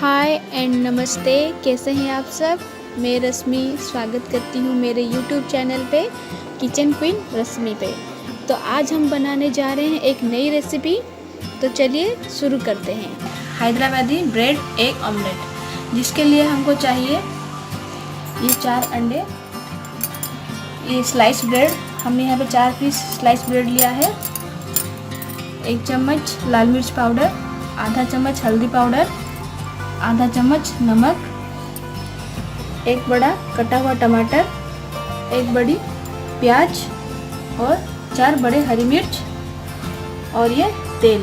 हाय and नमस्ते, कैसे हैं आप सब। मैं रश्मि स्वागत करती हूँ मेरे यूट्यूब चैनल पे किचन क्वीन रश्मि पे। तो आज हम बनाने जा रहे हैं एक नई रेसिपी। तो चलिए शुरू करते हैं। हैदराबादी ब्रेड एग ऑमलेट, जिसके लिए हमको चाहिए ये 4 अंडे, ये स्लाइस ब्रेड, हमने यहाँ पे 4 पीस स्लाइस ब्रेड लिया है, 1 चम्मच लाल मिर्च पाउडर, आधा चम्मच हल्दी पाउडर, आधा चम्मच नमक, एक बड़ा कटा हुआ टमाटर, एक बड़ी प्याज और 4 बड़े हरी मिर्च और ये तेल।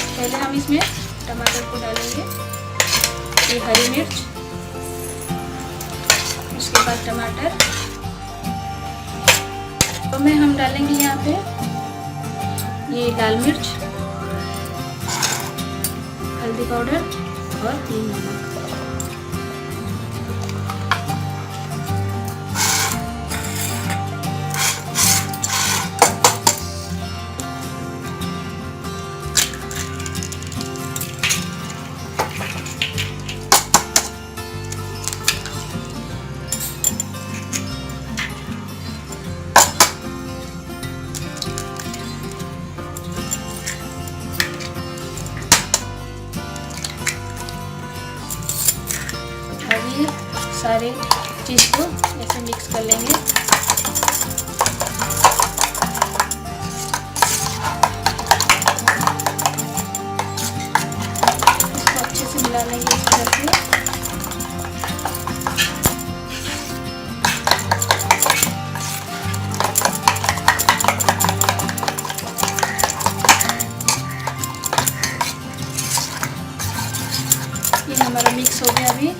पहले हम इसमें टमाटर को डालेंगे, ये हरी मिर्च, उसके बाद टमाटर, तो में हम डालेंगे यहाँ पे ये लाल मिर्च, हल्दी पाउडर और नमक। ये सारे चीज़ को ऐसे मिक्स कर लेंगे। इसको अच्छे से मिला लेंगे इस तरह से। ये हमारा मिक्स हो गया। अभी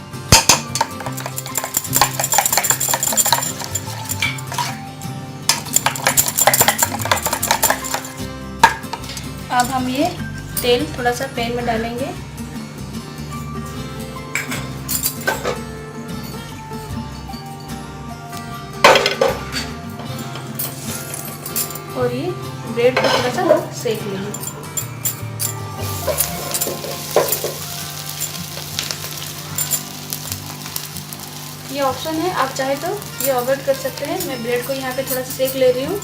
अब हम ये तेल थोड़ा सा पैन में डालेंगे और ये ब्रेड को थोड़ा सा सेक लेंगे। ये ऑप्शन है, आप चाहे तो ये अवॉइड कर सकते हैं। मैं ब्रेड को यहाँ पे थोड़ा सा सेक ले रही हूँ।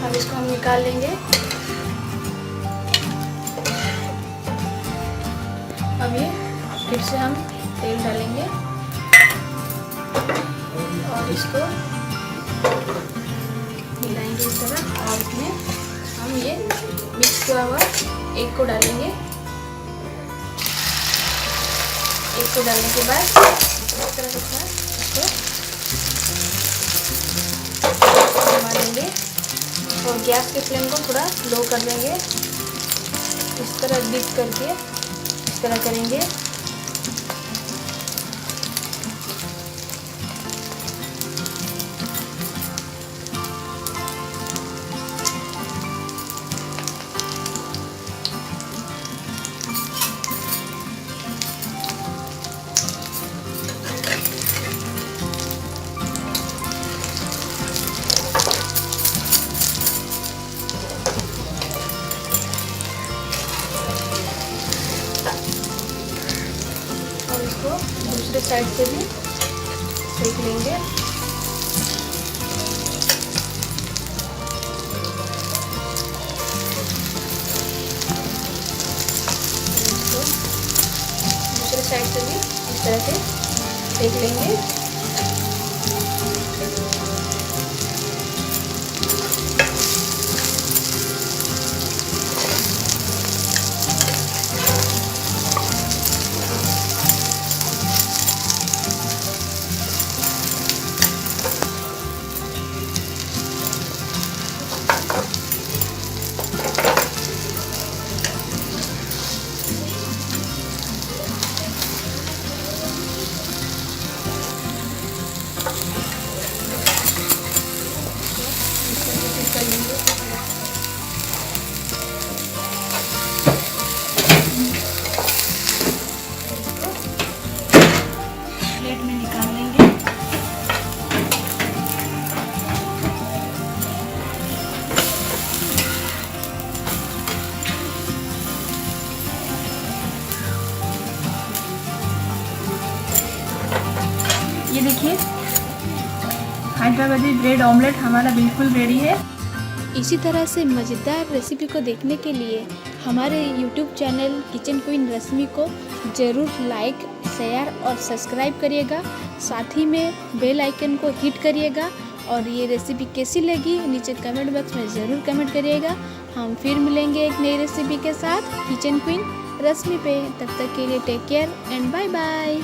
अब इसको हम निकाल लेंगे। अब ये फिर से हम तेल डालेंगे और इसको मिलाएंगे इस तरह, और इसमें हम ये मिक्स किया हुआ एग को डालेंगे। एग को डालने के बाद इस तरह से इसको घुमा देंगे और गैस के फ्लेम को थोड़ा लो कर देंगे। इस तरह डिप करके इस तरह करेंगे। इसको दूसरे साइड से भी सेक लेंगे। इसको दूसरे साइड से भी इस तरह से सेक लेंगे। प्लेट में निकाल लेंगे। ये देखिए हैदराबादी ब्रेड ऑमलेट हमारा बिल्कुल रेडी है। इसी तरह से मज़ेदार रेसिपी को देखने के लिए हमारे YouTube चैनल किचन क्वीन रश्मि को ज़रूर लाइक, शेयर और सब्सक्राइब करिएगा। साथ ही में बेल आइकन को हिट करिएगा और ये रेसिपी कैसी लगी नीचे कमेंट बॉक्स में ज़रूर कमेंट करिएगा। हम फिर मिलेंगे एक नई रेसिपी के साथ किचन क्वीन रश्मि पे। तब तक के लिए take care and bye bye.